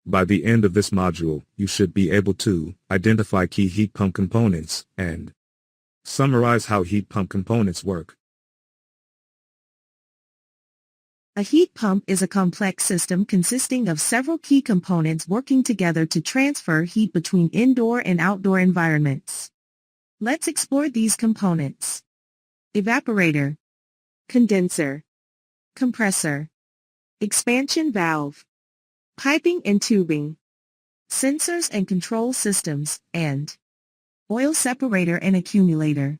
By the end of this module, you should be able to identify key heat pump components and summarize how heat pump components work. A heat pump is a complex system consisting of several key components working together to transfer heat between indoor and outdoor environments. Let's explore these components. Evaporator, condenser, compressor, expansion valve, piping and tubing, sensors and control systems, and oil separator and accumulator.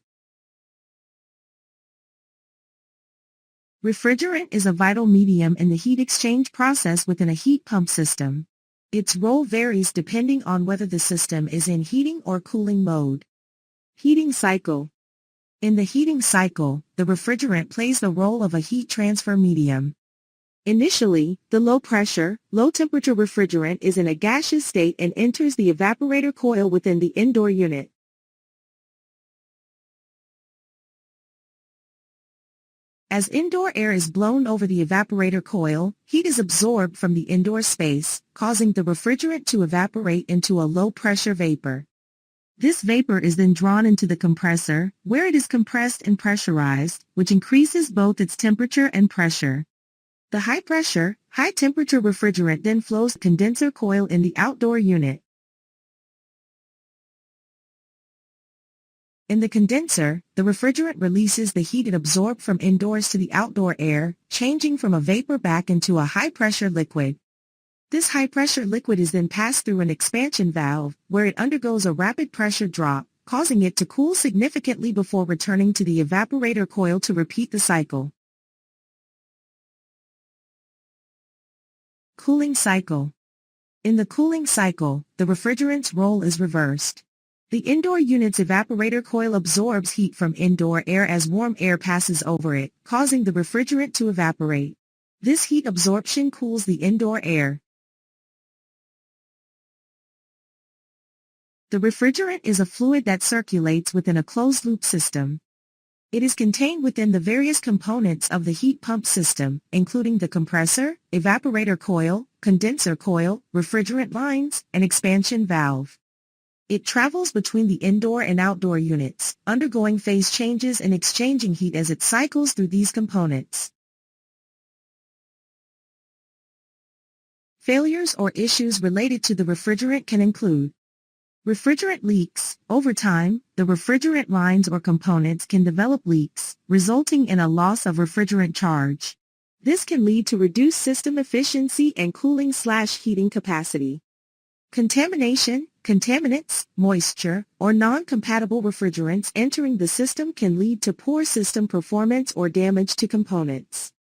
Refrigerant is a vital medium in the heat exchange process within a heat pump system. Its role varies depending on whether the system is in heating or cooling mode. Heating cycle. In the heating cycle, the refrigerant plays the role of a heat transfer medium. Initially, the low-pressure, low-temperature refrigerant is in a gaseous state and enters the evaporator coil within the indoor unit. As indoor air is blown over the evaporator coil, heat is absorbed from the indoor space, causing the refrigerant to evaporate into a low-pressure vapor. This vapor is then drawn into the compressor, where it is compressed and pressurized, which increases both its temperature and pressure. The high-pressure, high-temperature refrigerant then flows to the condenser coil in the outdoor unit. In the condenser, the refrigerant releases the heat it absorbed from indoors to the outdoor air, changing from a vapor back into a high-pressure liquid. This high-pressure liquid is then passed through an expansion valve, where it undergoes a rapid pressure drop, causing it to cool significantly before returning to the evaporator coil to repeat the cycle. Cooling cycle. In the cooling cycle, the refrigerant's role is reversed. The indoor unit's evaporator coil absorbs heat from indoor air as warm air passes over it, causing the refrigerant to evaporate. This heat absorption cools the indoor air. The refrigerant is a fluid that circulates within a closed-loop system. It is contained within the various components of the heat pump system, including the compressor, evaporator coil, condenser coil, refrigerant lines, and expansion valve. It travels between the indoor and outdoor units, undergoing phase changes and exchanging heat as it cycles through these components. Failures or issues related to the refrigerant can include refrigerant leaks. Over time, the refrigerant lines or components can develop leaks, resulting in a loss of refrigerant charge. This can lead to reduced system efficiency and cooling/heating capacity. Contamination. Contaminants, moisture, or non-compatible refrigerants entering the system can lead to poor system performance or damage to components.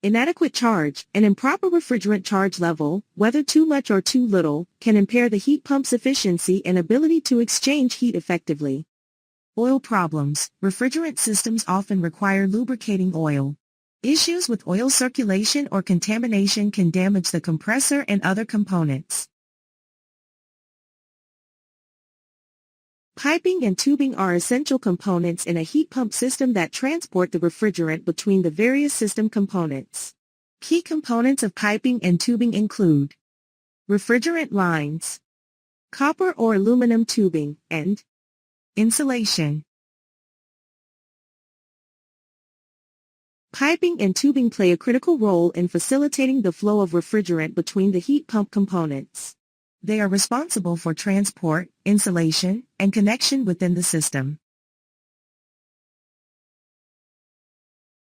Inadequate charge. An improper refrigerant charge level, whether too much or too little, can impair the heat pump's efficiency and ability to exchange heat effectively. Oil problems. Refrigerant systems often require lubricating oil. Issues with oil circulation or contamination can damage the compressor and other components. Piping and tubing are essential components in a heat pump system that transport the refrigerant between the various system components. Key components of piping and tubing include refrigerant lines, copper or aluminum tubing, and insulation. Piping and tubing play a critical role in facilitating the flow of refrigerant between the heat pump components. They are responsible for transport, insulation, and connection within the system.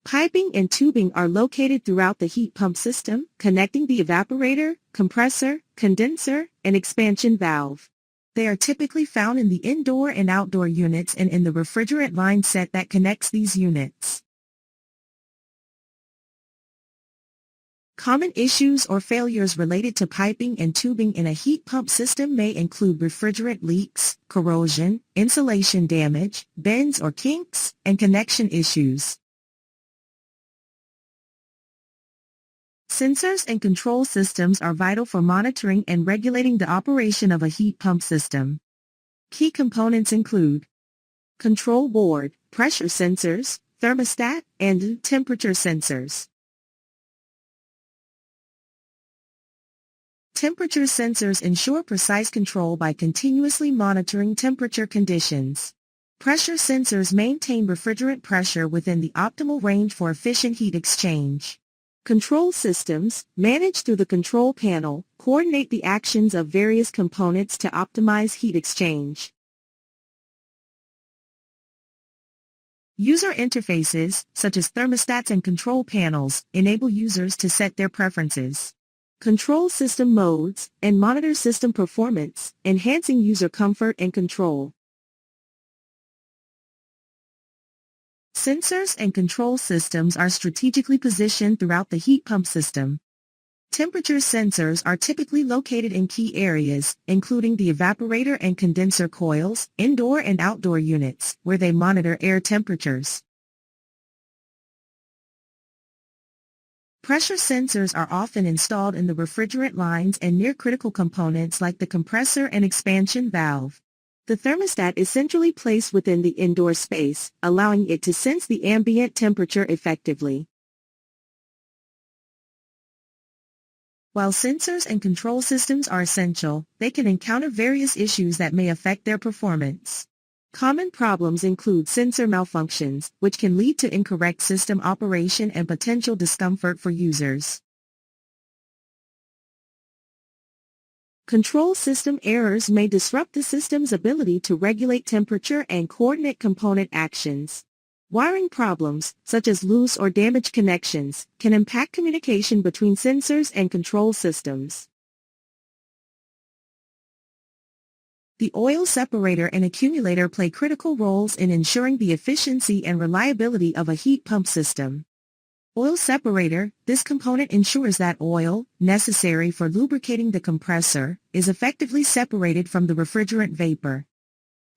Piping and tubing are located throughout the heat pump system, connecting the evaporator, compressor, condenser, and expansion valve. They are typically found in the indoor and outdoor units and in the refrigerant line set that connects these units. Common issues or failures related to piping and tubing in a heat pump system may include refrigerant leaks, corrosion, insulation damage, bends or kinks, and connection issues. Sensors and control systems are vital for monitoring and regulating the operation of a heat pump system. Key components include control board, pressure sensors, thermostat, and temperature sensors. Temperature sensors ensure precise control by continuously monitoring temperature conditions. Pressure sensors maintain refrigerant pressure within the optimal range for efficient heat exchange. Control systems, managed through the control panel, coordinate the actions of various components to optimize heat exchange. User interfaces, such as thermostats and control panels, enable users to set their preferences. Control system modes, and monitor system performance, enhancing user comfort and control. Sensors and control systems are strategically positioned throughout the heat pump system. Temperature sensors are typically located in key areas, including the evaporator and condenser coils, indoor and outdoor units, where they monitor air temperatures. Pressure sensors are often installed in the refrigerant lines and near critical components like the compressor and expansion valve. The thermostat is centrally placed within the indoor space, allowing it to sense the ambient temperature effectively. While sensors and control systems are essential, they can encounter various issues that may affect their performance. Common problems include sensor malfunctions, which can lead to incorrect system operation and potential discomfort for users. Control system errors may disrupt the system's ability to regulate temperature and coordinate component actions. Wiring problems, such as loose or damaged connections, can impact communication between sensors and control systems. The oil separator and accumulator play critical roles in ensuring the efficiency and reliability of a heat pump system. Oil separator, this component ensures that oil, necessary for lubricating the compressor, is effectively separated from the refrigerant vapor.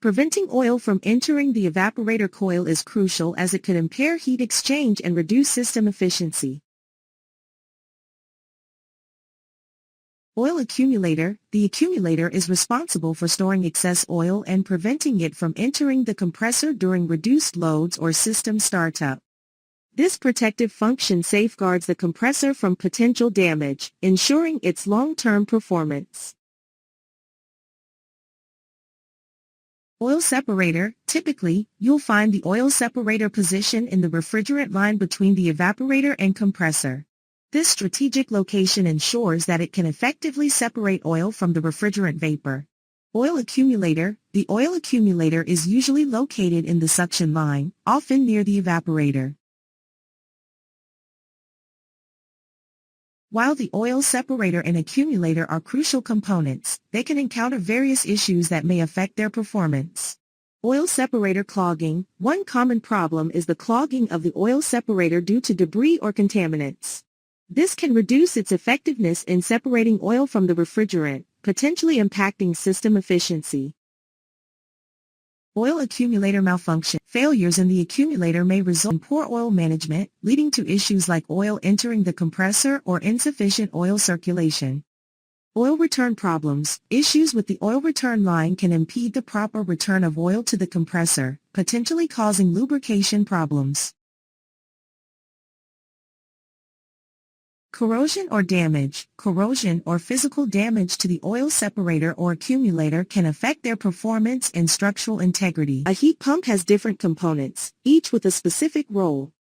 Preventing oil from entering the evaporator coil is crucial as it could impair heat exchange and reduce system efficiency. Oil accumulator, the accumulator is responsible for storing excess oil and preventing it from entering the compressor during reduced loads or system startup. This protective function safeguards the compressor from potential damage, ensuring its long-term performance. Oil separator, typically, you'll find the oil separator positioned in the refrigerant line between the evaporator and compressor. This strategic location ensures that it can effectively separate oil from the refrigerant vapor. Oil accumulator, the oil accumulator is usually located in the suction line, often near the evaporator. While the oil separator and accumulator are crucial components, they can encounter various issues that may affect their performance. Oil separator clogging. One common problem is the clogging of the oil separator due to debris or contaminants. This can reduce its effectiveness in separating oil from the refrigerant, potentially impacting system efficiency. Oil accumulator malfunction. Failures in the accumulator may result in poor oil management, leading to issues like oil entering the compressor or insufficient oil circulation. Oil return problems. Issues with the oil return line can impede the proper return of oil to the compressor, potentially causing lubrication problems. Corrosion or damage. Corrosion or physical damage to the oil separator or accumulator can affect their performance and structural integrity. A heat pump has different components, each with a specific role.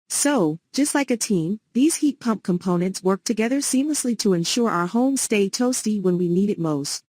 So, just like a team, these heat pump components work together seamlessly to ensure our homes stay toasty when we need it most.